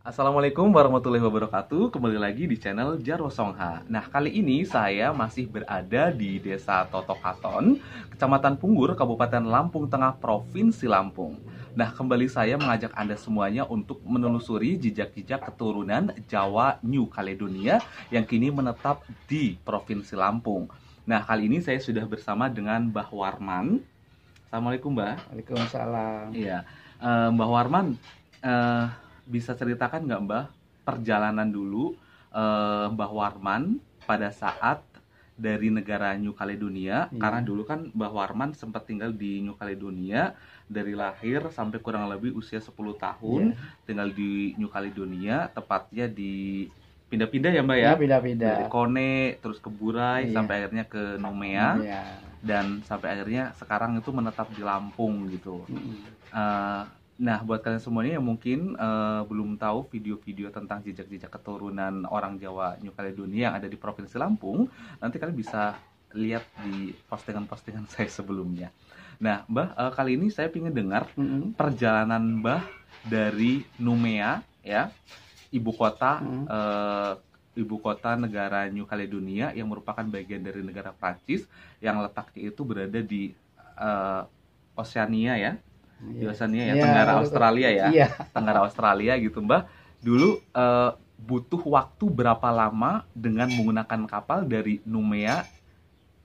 Assalamualaikum warahmatullahi wabarakatuh. Kembali lagi di channel Jarwo Songha. Nah, kali ini saya masih berada di Desa Totokaton, Kecamatan Punggur, Kabupaten Lampung Tengah, Provinsi Lampung. Nah, kembali saya mengajak Anda semuanya untuk menelusuri jejak-jejak keturunan Jawa New Caledonia yang kini menetap di Provinsi Lampung. Nah, kali ini saya sudah bersama dengan Mbah Warman. Assalamualaikum, Mbah. Waalaikumsalam. Iya, Mbah Warman, bisa ceritakan nggak Mbah perjalanan dulu Mbah Warman pada saat dari negara New Caledonia? Iya. Karena dulu kan Mbah Warman sempat tinggal di New Caledonia dari lahir sampai kurang lebih usia 10 tahun tinggal di New Caledonia, tepatnya di pindah-pindah ya Mbak ya? Ya, pindah-pindah. Dari Kone terus ke Burai Iya. sampai akhirnya ke Nomea Iya. dan sampai akhirnya sekarang itu menetap di Lampung gitu. Nah, buat kalian semuanya yang mungkin belum tahu video-video tentang jejak-jejak keturunan orang Jawa New Caledonia yang ada di Provinsi Lampung, nanti kalian bisa lihat di postingan-postingan saya sebelumnya. Nah, Mbah, kali ini saya ingin dengar perjalanan Mbah dari Nomea, ya, ibu kota negara New Caledonia yang merupakan bagian dari negara Prancis yang letaknya itu berada di Oceania ya. Di Oceania ya, Tenggara Australia ya. Iya. Tenggara Australia gitu, Mbah. Dulu butuh waktu berapa lama dengan menggunakan kapal dari Nomea,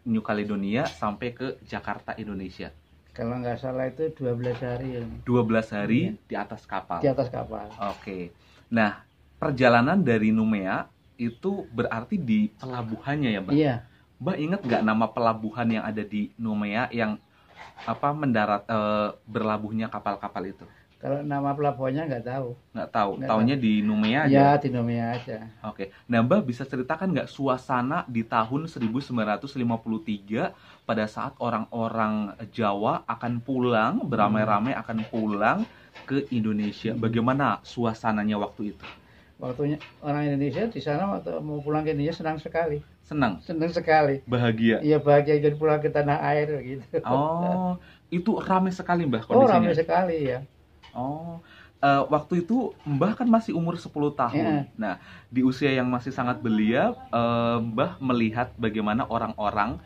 New Caledonia sampai ke Jakarta, Indonesia? Kalau nggak salah itu 12 hari ya. 12 hari Iya. di atas kapal. Di atas kapal. Oke. Nah, perjalanan dari Nomea itu berarti di pelabuhannya ya, Mbak? Iya. Mbak inget nggak nama pelabuhan yang ada di Nomea yang berlabuhnya kapal-kapal itu? Kalau nama pelabuhannya nggak tahu. Nggak tahu. Nggak Taunya di Nomea aja. Ya, di Nomea aja. Oke. Nah, Mbak bisa ceritakan nggak suasana di tahun 1953 pada saat orang-orang Jawa akan pulang, beramai-ramai akan pulang ke Indonesia. Bagaimana suasananya waktu itu? Waktunya orang Indonesia di sana waktu mau pulang ke Indonesia senang sekali. Senang? Senang sekali. Bahagia? Iya, bahagia jadi pulang ke tanah air gitu. Oh, itu ramai sekali Mbah Oh, kondisinya? ramai sekali ya. Oh, waktu itu Mbah kan masih umur 10 tahun. Iya. Nah, di usia yang masih sangat belia, Mbah melihat bagaimana orang-orang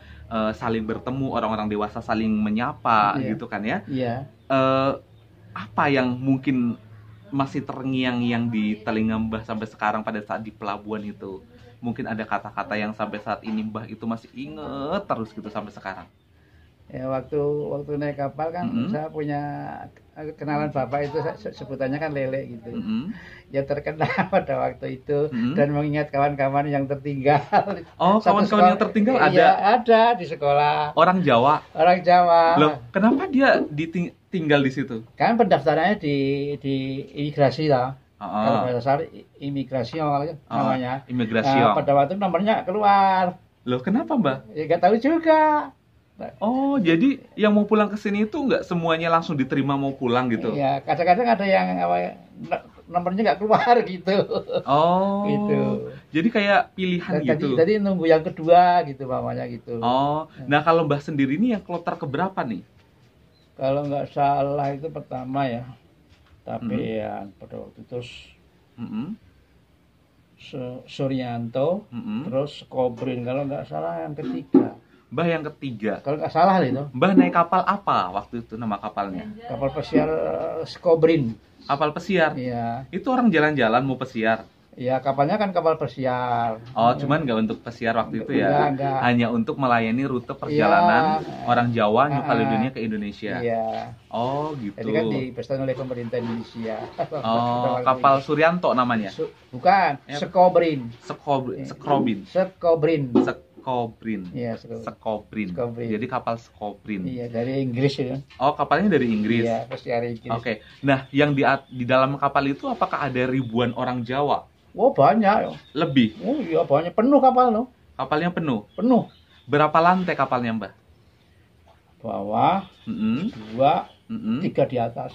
saling bertemu, orang-orang dewasa saling menyapa, Iya. gitu kan ya. Iya. Apa yang mungkin masih terngiang-ngiang di telinga Mbah sampai sekarang pada saat di pelabuhan itu? Mungkin ada kata-kata yang sampai saat ini Mbah itu masih inget terus gitu sampai sekarang. Ya, waktu naik kapal kan saya punya kenalan bapak itu, sebutannya kan Lele gitu. Ya, terkenal pada waktu itu dan mengingat kawan-kawan yang tertinggal. Oh, kawan-kawan yang tertinggal ada? Iya, ada di sekolah. Orang Jawa? Orang Jawa. Loh, kenapa dia tinggal di situ? Kan pendaftarannya di imigrasi lah. Kalau bahasa salah imigrasi namanya. Imigrasi. Nah, pada waktu nomornya keluar. Loh, kenapa Mbak? Ya, nggak tahu juga. Oh, jadi yang mau pulang ke sini itu nggak semuanya langsung diterima mau pulang gitu? Iya, kadang-kadang ada yang nomornya nggak keluar gitu. Oh, gitu. Jadi kayak pilihan gitu. Tadi nunggu yang kedua gitu mamanya gitu. Oh, nah kalau Mbah sendiri ini yang kloter keberapa nih? Kalau nggak salah itu pertama ya. Tapi ya pada waktu itu Suryanto, terus Kobrin, kalau nggak salah yang ketiga. Mbah yang ketiga. Kalau nggak salah itu. Mbah naik kapal apa waktu itu nama kapalnya? Kapal pesiar Skobrin. Kapal pesiar? Iya. Itu orang jalan-jalan mau pesiar? Iya, kapalnya kan kapal pesiar. Oh, cuman nggak untuk pesiar waktu itu ya? Enggak. Hanya untuk melayani rute perjalanan orang Jawa New Caledonia ke Indonesia? Iya. Oh, gitu. Jadi kan dipestan oleh pemerintah Indonesia. Oh, kapal Suryanto namanya? Bukan, Skobrin. Skobrin. Iya, Skobrin. Jadi kapal Skobrin. Iya, dari Inggris itu. Oh, kapalnya dari Inggris. Iya, pesiar Inggris. Oke. Nah, yang di dalam kapal itu apakah ada ribuan orang Jawa? Oh, banyak. Lebih? Oh iya, banyak. Penuh kapal loh. Kapalnya penuh? Penuh. Berapa lantai kapalnya, Mbah? Bawah, 2, 3 di atas.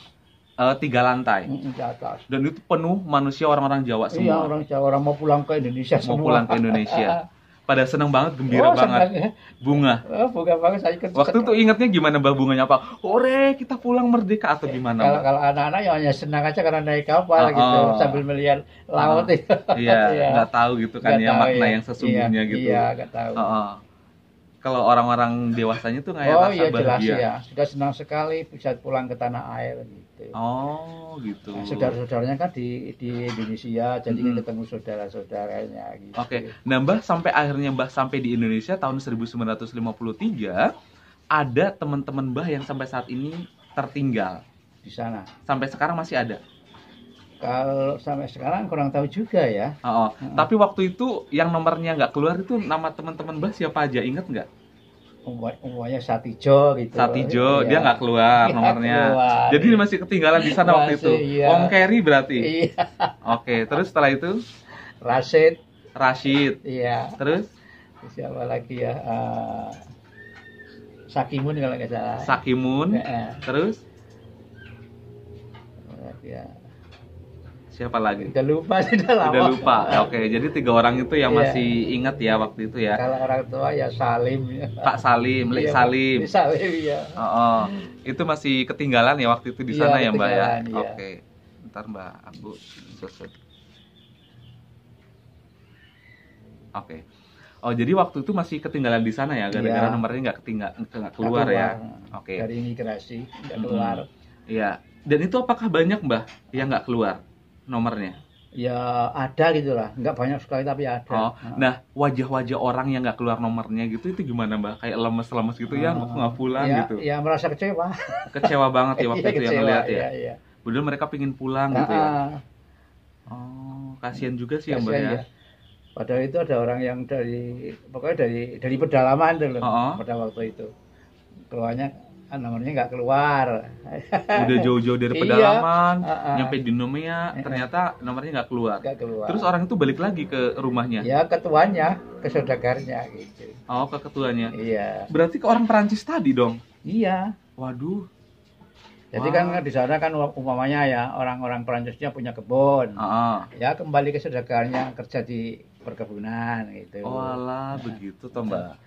3 lantai? Di atas. Dan itu penuh manusia orang-orang Jawa semua? Iya, orang Jawa, orang mau pulang ke Indonesia semua. Mau pulang ke Indonesia. pada seneng banget, gembira banget. Ya. Bunga. Bunga banget saya ikut. Waktu itu ingatnya gimana Mbah bunganya apa? Hore, kita pulang merdeka atau gimana? Kalau anak-anak ya hanya senang aja karena naik kapal gitu sambil melihat laut itu. Iya, nggak tahu gitu kan ya makna yang sesungguhnya gitu. Iya, nggak tahu. Kalau orang-orang dewasanya tuh kayak rasa iya, bahagia. Jelas ya. Sudah senang sekali bisa pulang ke tanah air gitu. Oh, gitu. Nah, saudara-saudaranya kan di Indonesia, jadi ketemu saudara-saudaranya gitu. Oke. Nah, Mbah sampai akhirnya Mbah sampai di Indonesia tahun 1953, ada teman-teman Mbah yang sampai saat ini tertinggal di sana. Sampai sekarang masih ada? Kalau sampai sekarang kurang tahu juga ya. Tapi waktu itu yang nomornya nggak keluar itu nama teman-teman Mbah siapa aja, inget nggak? Umumnya Satijo gitu. Satijo, dia nggak keluar nomornya. Jadi masih ketinggalan di sana waktu itu. Iya. Om Kerry berarti. Iya. Oke, terus setelah itu? Rashid. Iya. Terus? Siapa lagi ya? Sakimun kalau nggak salah. Sakimun. Terus? Ya. Siapa lagi? Udah lupa. Oke, jadi 3 orang itu yang masih ingat ya waktu itu ya. Kalau orang tua ya Salim. Pak Salim, Lek Salim. Salim ya. Itu masih ketinggalan ya waktu itu di sana ya Mbak ya. Iya. Oke. Ntar Mbak, aku susun. Oke. Oh, jadi waktu itu masih ketinggalan di sana ya, gara-gara nomornya nggak keluar ya. Oke. Dari imigrasi nggak keluar. Iya. Dan itu apakah banyak Mbah yang nggak keluar nomornya? Ya ada gitulah, nggak banyak sekali tapi ada. Nah wajah-wajah orang yang nggak keluar nomornya gitu itu gimana Mbah? Kayak lemes-lemes gitu ya, nggak pulang gitu? Ya merasa kecewa. Kecewa banget ya waktu itu yang ngeliat ya. Iya. Padahal mereka pingin pulang gitu ya. Kasihan juga sih ya Mbah ya. Padahal itu ada orang yang dari pedalaman dulu pada waktu itu. Keluarnya nomornya nggak keluar. Udah jauh-jauh dari pedalaman, nyampe di Nomea, ternyata nomornya nggak keluar. Terus orang itu balik lagi ke rumahnya? Ya, ke tuannya, ke saudagarnya gitu. Oh, ke ketuanya? Iya. Berarti ke orang Perancis tadi dong? Iya. Waduh. Jadi kan di sana kan umpamanya ya orang-orang Perancisnya punya kebun. Ya kembali ke saudagarnya kerja di perkebunan gitu. Oh alah, begitu toh Mbak.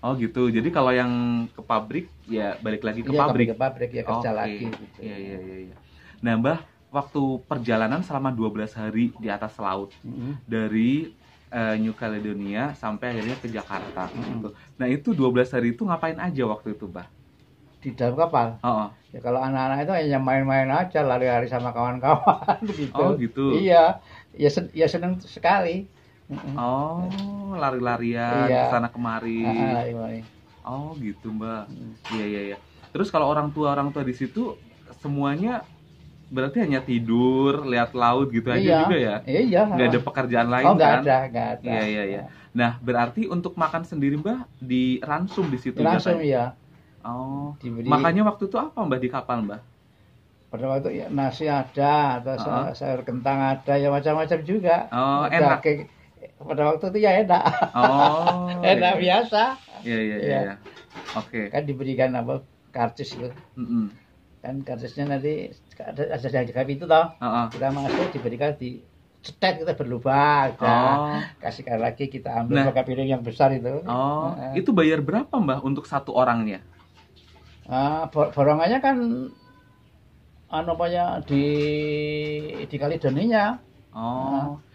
Oh gitu. Jadi kalau yang ke pabrik ya balik lagi ke pabrik. Ke pabrik ya kerja lagi gitu. Iya. Nah, Mbah, waktu perjalanan selama 12 hari di atas laut dari New Caledonia sampai akhirnya ke Jakarta gitu. Nah, itu 12 hari itu ngapain aja waktu itu, Mbah? Di dalam kapal? Ya kalau anak-anak itu hanya main-main aja, lari-lari sama kawan-kawan gitu. Oh gitu. Iya. Ya senang sekali. Oh, lari-larian sana kemari. Oh, gitu, Mbak. Iya. Terus kalau orang tua di situ semuanya berarti hanya tidur, lihat laut gitu aja juga ya? Iya. Nggak ada pekerjaan lain kan? Nggak ada. Iya. Nah, berarti untuk makan sendiri, Mbak, diransum di situ? Diransum, iya. Oh, makanya waktu itu apa, Mbak, di kapal, Mbak? Pada waktu ya, nasi ada, atau sayur kentang ada, ya macam-macam juga. Oh, enak. Pada waktu itu ya enak. Oh. Enak biasa. Iya. Oke. Kan diberikan karcis itu. Kan karcisnya nanti ada jaga pintu toh. Kita masuk diberikan di cetek, kita berlubang. Kasihkan lagi, kita ambil pakai piring yang besar itu. Itu bayar berapa Mbah untuk satu orangnya? Borongannya kan di Kaledoninya.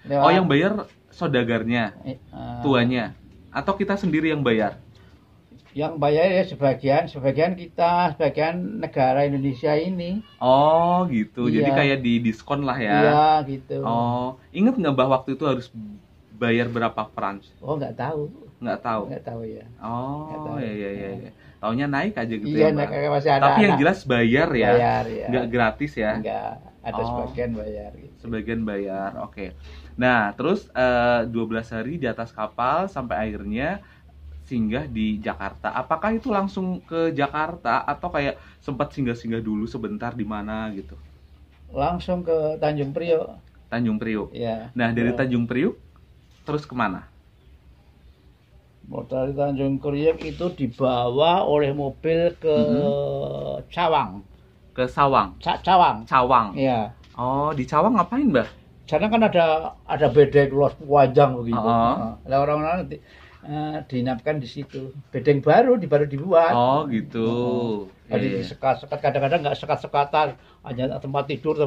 Yang bayar saudagarnya, tuanya, atau kita sendiri yang bayar? Yang bayar ya sebagian kita, sebagian negara Indonesia ini. Oh gitu, jadi kayak di diskon lah ya? Iya gitu. Oh, ingat nggak Mbah waktu itu harus bayar berapa franc? Oh nggak tahu. Nggak tahu? Nggak tahu ya. Oh iya. Taunya naik aja gitu ya Mbak? Iya, masih ada. Tapi yang jelas bayar ya? Bayar ya. Nggak gratis ya? Nggak, ada sebagian bayar. Gitu. Sebagian bayar, oke. Nah, terus 12 hari di atas kapal sampai akhirnya singgah di Jakarta. Apakah itu langsung ke Jakarta atau kayak sempat singgah-singgah dulu sebentar di mana gitu? Langsung ke Tanjung Priok. Tanjung Priok. Ya. Nah, dari Tanjung Priok terus kemana? Dari Tanjung Priok itu dibawa oleh mobil ke Cawang. Ke Sawang. Cawang. Cawang. Iya. Oh, di Cawang ngapain, Mbah? sana kan ada bedeng luas panjang begitu. Nah, orang-orang nanti diinapkan di situ. Bedeng baru dibuat. Oh gitu. Jadi sekat-sekat, kadang-kadang nggak sekat-sekatan, hanya tempat tidur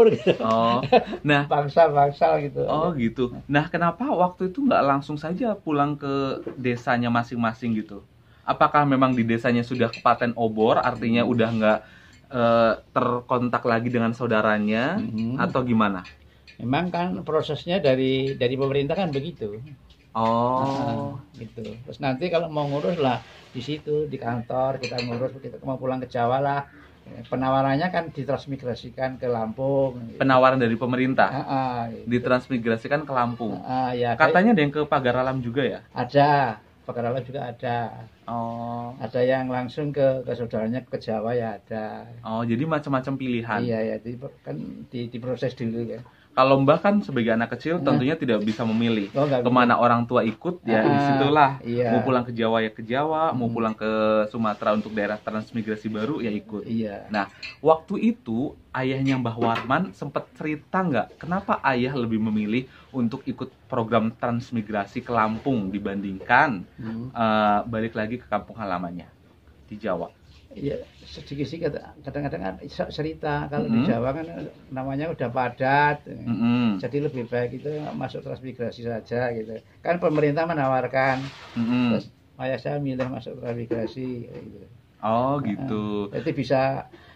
gitu. Oh, nah bangsal gitu. Oh gitu. Nah, kenapa waktu itu nggak langsung saja pulang ke desanya masing-masing gitu? Apakah memang di desanya sudah kepaten obor, artinya udah nggak terkontak lagi dengan saudaranya, atau gimana? Memang kan prosesnya dari pemerintah kan begitu. Oh, gitu. Terus nanti kalau mau ngurus lah di situ di kantor kita ngurus, kita mau pulang ke Jawa lah. Penawarannya kan ditransmigrasikan ke Lampung. Gitu. Penawaran dari pemerintah? Gitu. Ditransmigrasikan ke Lampung. Ya, katanya ada yang ke Pagar Alam juga ya? Ada, Pagar Alam juga ada. Oh. Ada yang langsung ke saudaranya ke Jawa ya ada. Oh, jadi macam-macam pilihan. Iya ya, kan diproses dulu ya. Kalau Mbah kan sebagai anak kecil tentunya tidak bisa memilih kemana orang tua ikut, ya disitulah. Mau pulang ke Jawa ya ke Jawa, mau pulang ke Sumatera untuk daerah transmigrasi baru ya ikut. Nah, waktu itu ayahnya Mbah Warman sempat cerita nggak kenapa ayah lebih memilih untuk ikut program transmigrasi ke Lampung dibandingkan balik lagi ke kampung halamannya di Jawa? Iya, sedikit-sedikit kadang-kadang cerita kalau di Jawa kan namanya udah padat, jadi lebih baik itu masuk transmigrasi saja gitu. Kan pemerintah menawarkan, terus ayah saya milih masuk transmigrasi. Gitu. Oh gitu. Jadi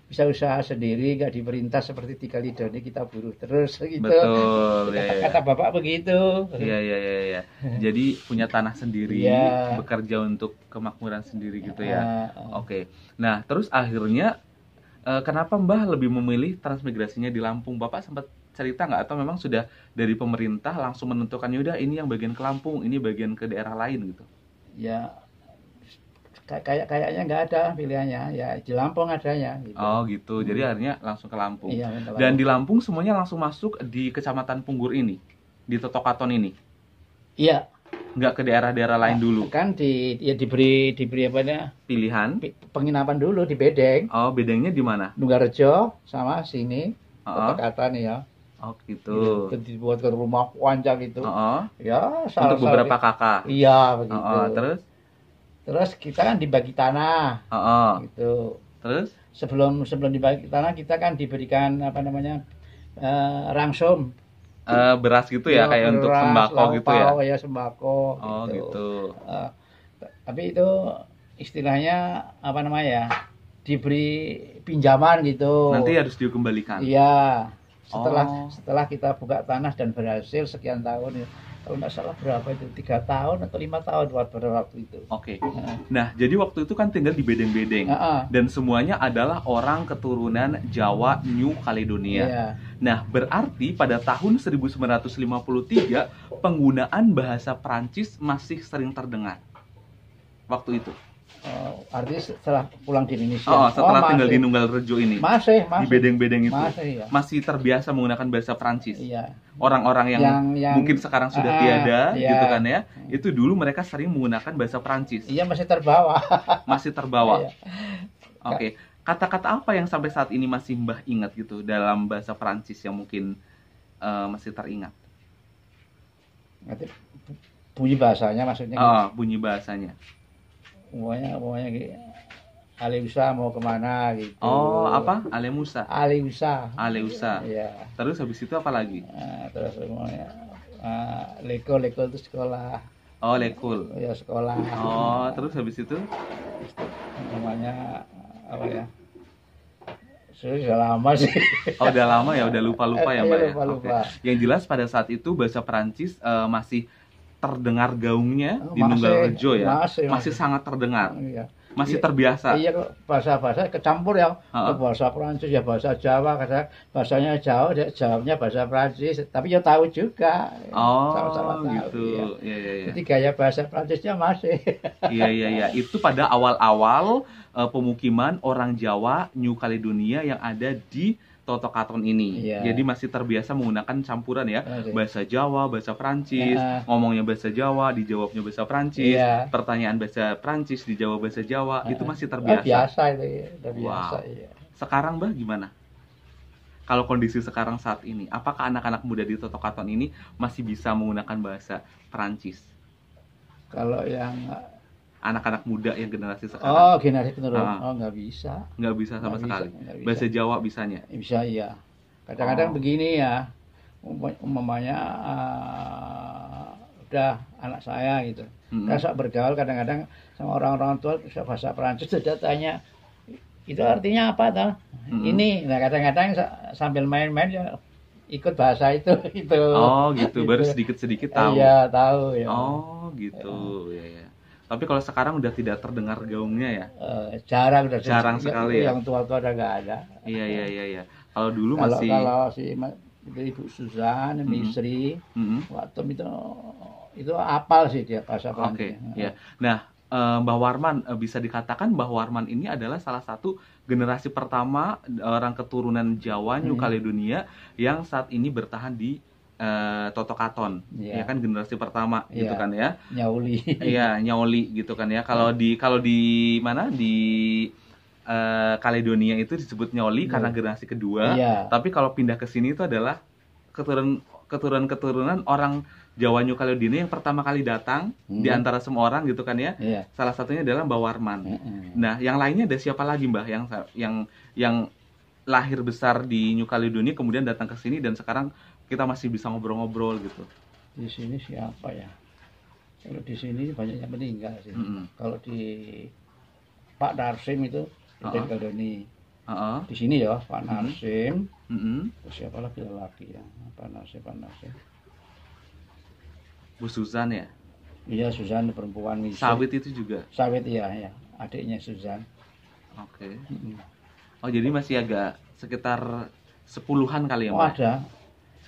bisa usaha sendiri, nggak diperintah seperti di Kalidoni kita buruh terus gitu. Betul. Kata bapak begitu. Iya. Jadi punya tanah sendiri, bekerja untuk kemakmuran sendiri gitu ya. Oke. Nah terus akhirnya kenapa Mbah lebih memilih transmigrasinya di Lampung? Bapak sempat cerita nggak atau memang sudah dari pemerintah langsung menentukan yaudah ini yang bagian ke Lampung, ini bagian ke daerah lain gitu? Ya. Kayaknya nggak ada pilihannya, ya di Lampung adanya. Gitu. Oh gitu, jadi akhirnya langsung ke Lampung. Iya, dan di Lampung semuanya langsung masuk di Kecamatan Punggur ini, di Totokaton ini? Iya. Nggak ke daerah-daerah lain dulu? Kan diberi apa ya? Pilihan? Penginapan dulu di Bedeng. Oh, Bedengnya di mana? Nunggarjo sama sini, Totokaton ya. Oh gitu. Dibuat ke rumah panjang itu. Ya, untuk beberapa kakak. Iya begitu. Terus kita kan dibagi tanah, gitu. Terus sebelum dibagi tanah kita kan diberikan apa namanya rangsum, beras gitu ya, kayak untuk sembako gitu ya. Ya sembako. Oh gitu. Tapi itu istilahnya apa namanya ya, diberi pinjaman gitu. Nanti harus dikembalikan. Iya. Setelah kita buka tanah dan berhasil sekian tahun ya. Kalau nggak salah berapa itu, 3 tahun atau 5 tahun pada waktu itu. Oke. Nah, jadi waktu itu kan tinggal di Bedeng-Bedeng. Dan semuanya adalah orang keturunan Jawa New Caledonia. Nah, berarti pada tahun 1953 penggunaan bahasa Prancis masih sering terdengar. Waktu itu. Artinya setelah pulang di Indonesia. Setelah tinggal di Nunggalrejo ini. Masih. Di Bedeng-Bedeng itu. Masih terbiasa menggunakan bahasa Prancis. Iya. Orang-orang yang mungkin sekarang sudah tiada, gitu kan ya. Itu dulu mereka sering menggunakan bahasa Prancis. Iya, masih terbawa. Masih terbawa. Oke. Kata-kata apa yang sampai saat ini masih Mbah ingat gitu dalam bahasa Prancis yang mungkin masih teringat? Bunyi bahasanya maksudnya. Bunyi bahasanya. Pokoknya Aleusa mau kemana gitu. Apa? Aleusa. Iya. Terus habis itu apa lagi? Terus semuanya lekol itu sekolah. Lekul. Ya sekolah. Terus habis itu namanya apa ya? Sudah lama sih. Udah lama ya, udah lupa-lupa ya, Mbak. Lupa. Yang jelas pada saat itu bahasa Perancis masih terdengar gaungnya di Nunggalrejo ya. Masih sangat terdengar. Iya. Masih terbiasa. Iya, bahasa-bahasa kecampur ya. Bahasa Prancis ya bahasa Jawa, kadang bahasanya Jawa, jawabnya bahasa Prancis, tapi ya tahu juga. Sama-sama gitu. Tahu, ya. Iya. Jadi gaya bahasa Prancisnya masih. Iya. Itu pada awal-awal pemukiman orang Jawa New Caledonia yang ada di Totokaton ini. Jadi masih terbiasa menggunakan campuran ya. Bahasa Jawa, bahasa Prancis, ngomongnya bahasa Jawa, dijawabnya bahasa Prancis, pertanyaan bahasa Prancis, dijawab bahasa Jawa, itu masih terbiasa. Biasa itu ya, udah biasa. Sekarang Mbah gimana? kalau kondisi sekarang saat ini, apakah anak-anak muda di Totokaton ini masih bisa menggunakan bahasa Perancis? Kalau yang anak-anak muda yang generasi sekarang. Oh, generasi penerus. Nggak bisa. Nggak bisa sama sekali. Bahasa Jawa bisanya? Bisa, iya. Kadang-kadang begini ya, umpamanya udah anak saya gitu. Kan bergaul kadang-kadang sama orang-orang tua bisa bahasa Perancis, sudah tanya, itu artinya apa toh? Ini. Nah, kadang-kadang sambil main-main ya ikut bahasa itu. Oh, gitu. Baru sedikit-sedikit tahu. Iya, tahu ya. Oh, gitu. Ya. Tapi kalau sekarang udah tidak terdengar gaungnya ya? Jarang sekali ya. Yang tua-tua udah nggak ada. Iya. Kalau dulu masih. Kalau si Ibu Suzan, istri, waktu itu apal sih dia bahasa Perancis. Oke. Ya. Nah, Mbah Warman, bisa dikatakan Mbah Warman ini adalah salah satu generasi pertama orang keturunan Jawa New Caledonia yang saat ini bertahan di Totokaton, ya kan, generasi pertama gitu kan ya. Nyauli. Iya, Nyauli gitu kan ya. Kalau di mana di Kaledonia itu disebut Nyauli karena generasi kedua. Tapi kalau pindah ke sini itu adalah keturunan orang Jawa New Caledonia yang pertama kali datang di antara semua orang gitu kan ya. Salah satunya adalah Mbah Warman. Nah, yang lainnya ada siapa lagi, Mbah, yang lahir besar di New Caledonia kemudian datang ke sini dan sekarang kita masih bisa ngobrol-ngobrol gitu? Di sini siapa ya? Kalau di sini banyak yang meninggal sih. Kalau di Pak Narsim itu di Caledonia. Di sini ya Pak Narsim. Terus siapa lagi ya? Pak Narsim. Bu Suzan ya? Iya, Suzan perempuan. Sawit itu juga? Sawit ya. Adiknya Suzan. Oke. Oh, jadi masih agak sekitar 10-an kali ya, Mbak? Oh, ada.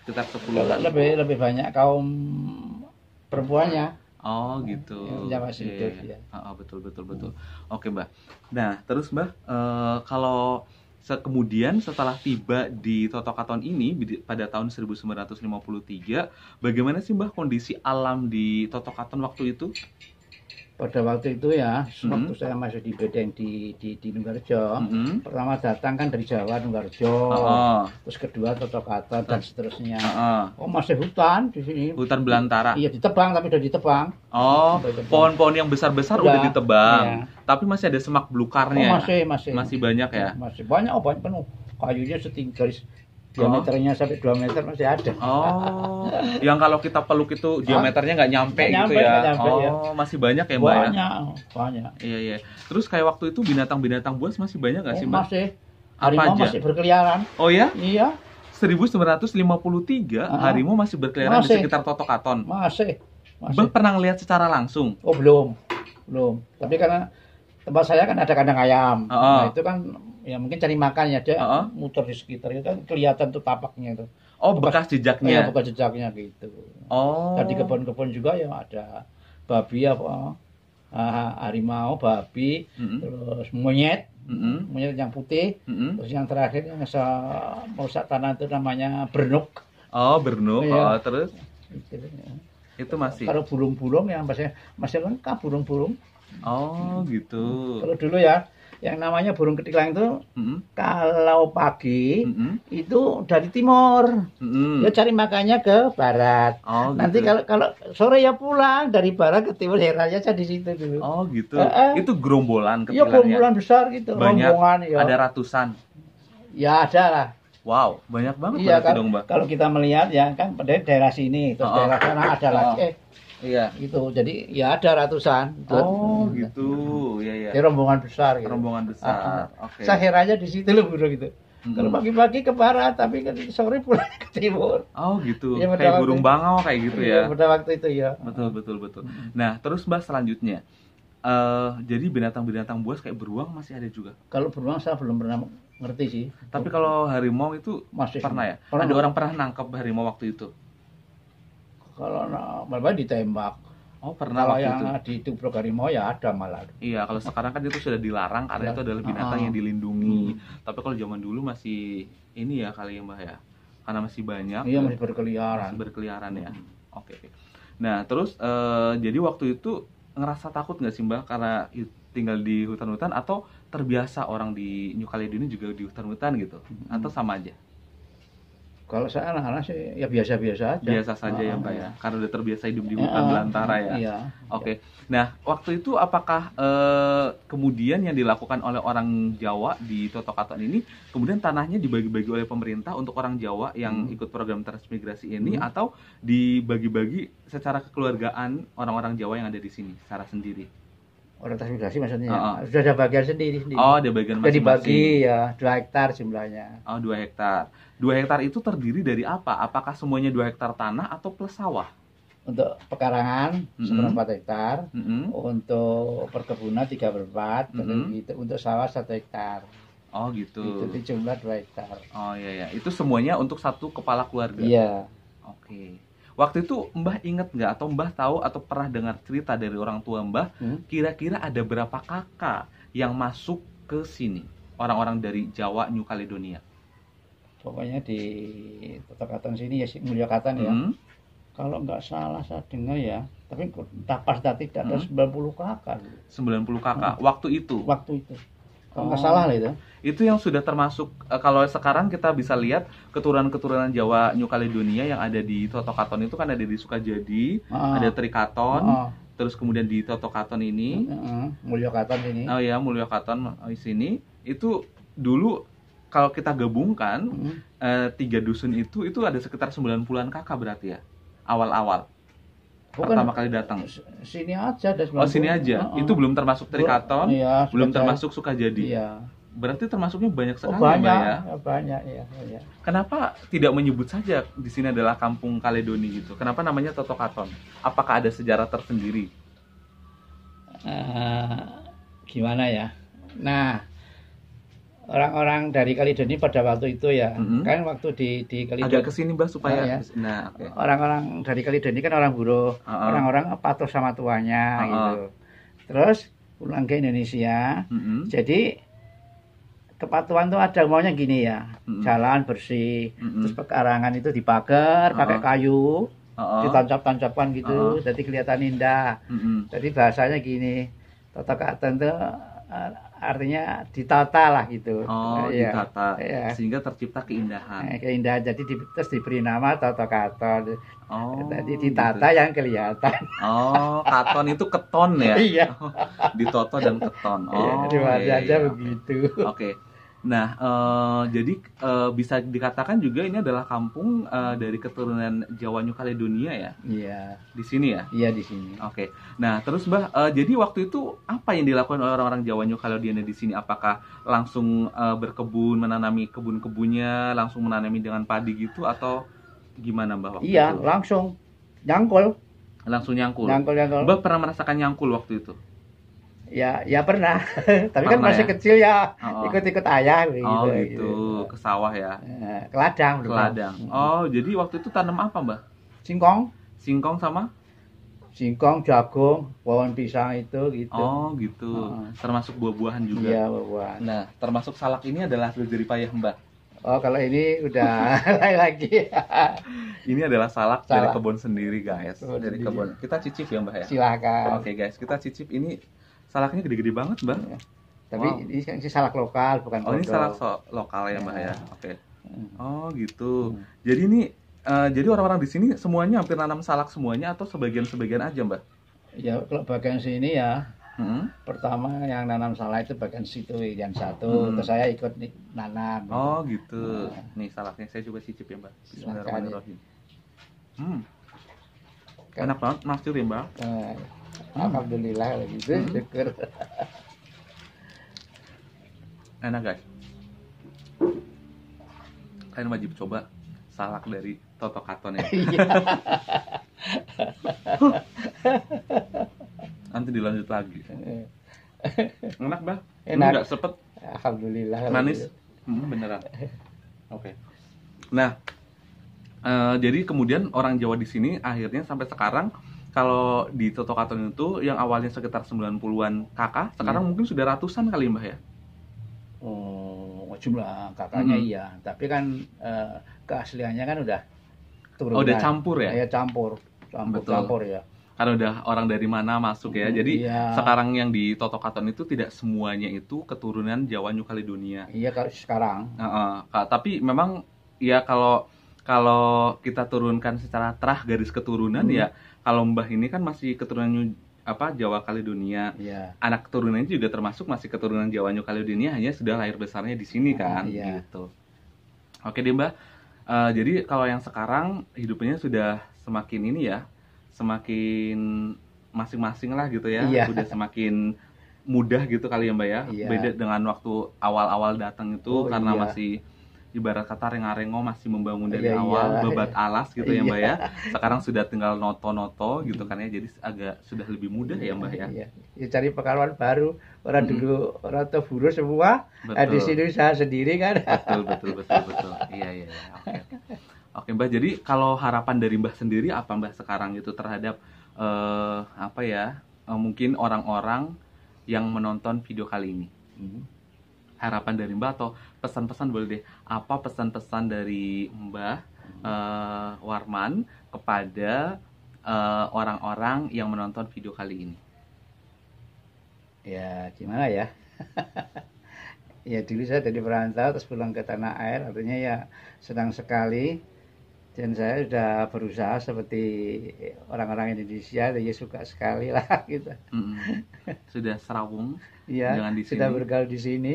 Sekitar 10-an. Lebih banyak kaum perempuannya. Oh, gitu. Ya, masih hidup ya. Betul. Oke, Mbak. Nah, terus Mbak, kalau kemudian setelah tiba di Totokaton ini pada tahun 1953, bagaimana sih Mbak kondisi alam di Totokaton waktu itu? Pada waktu itu ya, waktu saya masih di Bedeng di Nunggarjo, pertama datang kan dari Jawa Nunggarjo, terus kedua Totokaton dan seterusnya. Oh, masih hutan di sini. Hutan belantara. Iya, ditebang, tapi udah ditebang. Oh, pohon-pohon yang besar-besar udah ditebang. Iya. Tapi masih ada semak belukarnya. Masih banyak ya? Masih banyak, banyak penuh. Kayunya setinggi diameternya sampai 2 meter masih ada. Oh, yang kalau kita peluk itu diameternya nggak nyampe gitu ya? Masih banyak ya, Mbak? Banyak. Iya. Terus kayak waktu itu binatang-binatang buas masih banyak nggak sih, Mbak? Masih. Harimau masih berkeliaran. Oh ya? Iya. 1953 harimau masih berkeliaran di sekitar Totokaton. Masih. Mbak pernah ngelihat secara langsung? Oh, belum. Tapi karena tempat saya kan ada kandang ayam. Nah, itu kan ya mungkin cari makan ya, dia muter di sekitar itu kan kelihatan tuh tapaknya itu. Oh, bekas jejaknya. Bekas jejaknya gitu. Oh. Di kebun-kebun juga ya ada babi harimau, babi, terus monyet yang putih, terus yang terakhir yang merusak tanah itu namanya bernuk. Oh, bernuk. Terus itu masih. Kalau burung-burung yang masih lengkap burung-burung. Oh, gitu. Kalau dulu ya, yang namanya burung ketilang itu kalau pagi itu dari timur, dia cari makannya ke barat. Oh, nanti gitu. kalau sore ya pulang dari barat ke timur, heranya aja di situ dulu. Oh, gitu. Itu gerombolan ketilannya. Iya, gerombolan besar gitu. Banyak. Rombongan, ya. Ada ratusan. Ya, ada lah. Wow, banyak banget. Iya, dong, Mbak. Kalau kita melihat ya kan pada daerah sini, terus daerah sana ada lagi. Iya. Gitu. Jadi ya ada ratusan. Oh, gitu. Iya. Jadi rombongan besar gitu. Rombongan besar. Oke. Saya aja di situ loh burung gitu. Kalau pagi-pagi ke barat, tapi kan sore pulang ke timur. Oh, gitu. Ya, kayak burung bangau kayak gitu ya. Pada waktu itu ya. Betul. Nah, terus Mbak selanjutnya. Jadi binatang-binatang buas kayak beruang masih ada juga? Kalau beruang saya belum pernah ngerti sih. Tapi kalau harimau itu masih pernah ya? Ada orang pernah nangkap harimau waktu itu? Kalau malah ditembak. Oh, pernah kalau waktu yang itu? ditubruk harimau ya ada malah. Iya, kalau sekarang kan itu sudah dilarang karena itu adalah binatang yang dilindungi. Tapi kalau zaman dulu masih ini ya kali ya, Mbak ya. Karena masih banyak. Iya, masih berkeliaran. Ya. Oke. Nah, terus jadi waktu itu ngerasa takut nggak sih, Mbak, karena tinggal di hutan-hutan, atau terbiasa orang di New Caledonia juga di hutan-hutan gitu? Atau sama aja? Kalau saya anak-anak sih ya biasa-biasa aja. Biasa saja ya Mbak ya, karena udah terbiasa hidup di hutan belantara ya. Iya. Oke. Nah, waktu itu apakah kemudian yang dilakukan oleh orang Jawa di Toto Katon ini, kemudian tanahnya dibagi-bagi oleh pemerintah untuk orang Jawa yang ikut program transmigrasi ini, atau dibagi-bagi secara kekeluargaan orang-orang Jawa yang ada di sini secara sendiri? Orang transmigrasi maksudnya sudah ada bagian sendiri. Oh, ada bagian masing-masing. Jadi dibagi ya 2 hektar jumlahnya. Oh, 2 hektar. 2 hektar itu terdiri dari apa? Apakah semuanya 2 hektar tanah atau plus sawah? Untuk pekarangan 1/4 hektar, untuk perkebunan 3/4, gitu. Untuk sawah 1 hektar. Oh gitu. Itu jumlah 2 hektar. Oh iya. Itu semuanya untuk satu kepala keluarga? Iya. Oke. Waktu itu Mbah inget nggak atau Mbah tahu atau pernah dengar cerita dari orang tua Mbah, kira-kira ada berapa kakak yang masuk ke sini? Orang-orang dari Jawa, New Caledonia. Pokoknya di Toto Katon sini ya, Mulyo Katon ya. Kalau nggak salah saya dengar ya, tapi entah pas dan tidak ada 90 kakak. 90 kakak waktu itu. Waktu itu. Kalau nggak salah lah itu. Itu yang sudah termasuk, kalau sekarang kita bisa lihat keturunan-keturunan Jawa New Caledonia yang ada di Toto Katon itu kan ada di Sukajadi, ada Trikaton, terus kemudian di Toto Katon ini, Mulyo Katon ini. Oh ya, Mulyo Katon di sini. Itu dulu kalau kita gabungkan 3 dusun itu ada sekitar 90-an kakak berarti ya. Awal-awal. Pertama kali datang. Sini aja ada 90. Oh, sini aja. Itu belum termasuk Trikaton, iya, belum termasuk Sukajadi. Iya. Berarti termasuknya banyak sekali banyak, Mbak ya. Banyak ya. Kenapa tidak menyebut saja di sini adalah Kampung Kaledoni gitu? Kenapa namanya Toto Katon? Apakah ada sejarah tersendiri? Gimana ya? Nah, orang-orang dari Kaledoni pada waktu itu ya, kan waktu di Kaledoni. Agak kesini Mbak supaya. Ya. Nah, okay. Orang-orang dari Kaledoni kan orang buruh, orang-orang patuh sama tuanya gitu. Terus pulang ke Indonesia, jadi kepatuhan tuh ada maunya gini ya, jalan bersih, terus pekarangan itu dipagar pakai kayu, ditancap-tancapkan gitu, jadi kelihatan indah. Jadi bahasanya gini, Toto Katon tuh artinya ditata lah gitu. Oh, ditata. Ya. Sehingga tercipta keindahan. Keindahan. Jadi terus diberi nama Toto Katon. Oh. Jadi ditata gitu. Yang kelihatan. Oh, katon itu keton ya? Iya. Ditoto dan keton. Oh. Iya, aja begitu. Oke. Nah, jadi bisa dikatakan juga ini adalah kampung dari keturunan Jawa New Caledonia ya? Iya. Di sini ya? Iya, di sini. Oke. Nah, terus Mbah, jadi waktu itu apa yang dilakukan oleh orang-orang Jawa New Caledonia di sini? Apakah langsung berkebun, menanami kebun-kebunnya, langsung menanami dengan padi gitu, atau gimana Mbah waktu itu? Iya, langsung nyangkul. Langsung nyangkul? Nyangkul. Mbah pernah merasakan nyangkul waktu itu? Ya pernah. Tapi kan masih kecil ya, ikut-ikut ayah gitu. Oh gitu, ke sawah ya. Ke ladang. Oh, jadi waktu itu tanam apa, Mbah? Singkong. Singkong sama? Singkong, jagung, pohon pisang itu gitu. Oh gitu. Termasuk buah-buahan juga. Iya, buah-buahan. Nah, termasuk salak ini adalah hasil jerih payah Mbah. Oh, kalau ini udah lain lagi. Ini adalah salak dari kebun sendiri, guys. Dari kebun. Kita cicip ya, Mbah ya? Silakan. Oke, guys, kita cicip ini. Salaknya gede-gede banget, Mbak. Ya. Tapi ini kan salak lokal, bukan kodok. Oh, ini salak lokal ya, Mbak ya. Oke. Oh, gitu. Jadi ini jadi orang-orang di sini semuanya hampir nanam salak semuanya atau sebagian-sebagian aja, Mbak? Ya, kalau bagian sini ya. Pertama yang nanam salak itu bagian situ yang satu, terus saya ikut nanam. Gitu. Oh, gitu. Nih salaknya saya coba cicip ya, Mbak. Bismillahirrahmanirrahim. Enak banget, masuk ya, Mbak. Alhamdulillah kalau gitu, syukur. Enak guys. Kalian wajib coba salak dari Toto Katon ya. Nanti dilanjut lagi. Enak Mbak? Enak. Enggak sepet. Alhamdulillah. Manis. Beneran. Oke. Nah, jadi kemudian orang Jawa di sini akhirnya sampai sekarang kalau di Toto Katon itu yang awalnya sekitar 90-an kakak, sekarang mungkin sudah ratusan kali Mbah ya? Oh, jumlah kakaknya iya, tapi kan keasliannya kan udah turunan. Oh, udah campur ya? Iya, campur ya. Karena udah orang dari mana masuk ya. Jadi sekarang yang di Toto Katon itu tidak semuanya itu keturunan Jawa New Caledonia. Iya, kalau sekarang. Tapi memang ya kalau kalau kita turunkan secara terah garis keturunan ya, kalau Mbah ini kan masih keturunan Jawa Kaledonia. Anak keturunannya juga termasuk masih keturunan Jawa New Caledonia, hanya sudah lahir besarnya di sini kan, gitu. Oke deh Mbah. Jadi kalau yang sekarang hidupnya sudah semakin ini ya, semakin masing-masing lah gitu ya, sudah semakin mudah gitu kali ya Mbak ya. Beda dengan waktu awal-awal datang itu karena masih ibarat kata renga-rengo masih membangun dari awal, bebat alas gitu ya Mbak ya. Sekarang sudah tinggal noto-noto gitu kan ya, jadi agak sudah lebih mudah ya Mbak ya. Ya cari pengalaman baru, orang dulu orang tua buruh semua, di sini usaha sendiri kan. Betul. Iya. Oke Mbak, jadi kalau harapan dari Mbak sendiri apa Mbak sekarang itu terhadap mungkin orang-orang yang menonton video kali ini? Harapan dari Mbak atau pesan-pesan boleh deh. Apa pesan-pesan dari Mbak Warman kepada orang-orang yang menonton video kali ini? Ya gimana ya? Ya dulu saya dari perantau terus pulang ke tanah air, artinya ya senang sekali. Dan saya sudah berusaha seperti orang-orang Indonesia, ya suka sekali lah gitu. Sudah serawung dengan di sini. Sudah bergaul di sini.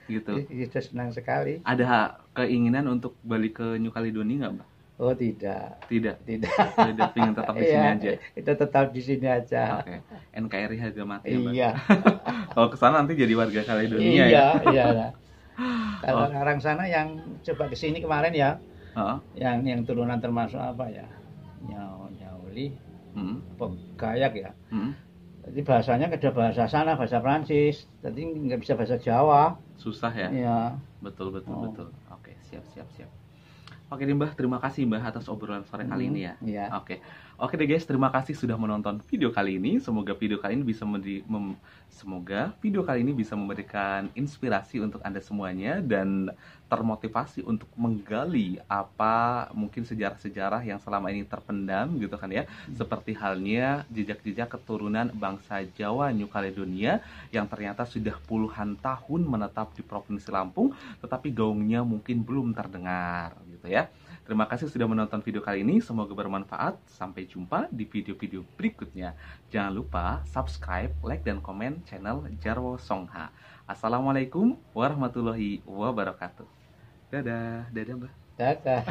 Gitu. Sudah senang sekali. Ada keinginan untuk balik ke New Caledonia nggak Mbak? Oh tidak. Sudah ingin tetap di sini aja. Kita tetap di sini aja. Oke. NKRI harga mati ya Mbak? Iya. Kalau kesana nanti jadi warga Caledonia ya? Iya. Kalau orang sana yang coba kesini kemarin ya, yang turunan termasuk Nyauli, Pegayak ya. Jadi bahasanya ada bahasa sana, bahasa Prancis. Jadi nggak bisa bahasa Jawa. Susah ya? Iya. Betul. Oke, siap. Oke deh Mbah, terima kasih Mbah atas obrolan sore kali ini ya. Iya. Oke deh guys, terima kasih sudah menonton video kali ini. Semoga video kali ini bisa memberikan inspirasi untuk Anda semuanya dan termotivasi untuk menggali apa mungkin sejarah-sejarah yang selama ini terpendam gitu kan ya. Seperti halnya jejak-jejak keturunan bangsa Jawa New Caledonia yang ternyata sudah puluhan tahun menetap di Provinsi Lampung, tetapi gaungnya mungkin belum terdengar gitu ya. Terima kasih sudah menonton video kali ini, semoga bermanfaat. Sampai jumpa di video-video berikutnya. Jangan lupa subscribe, like, dan komen channel Jarwo Songha. Assalamualaikum warahmatullahi wabarakatuh. Dadah Mbak. Dadah.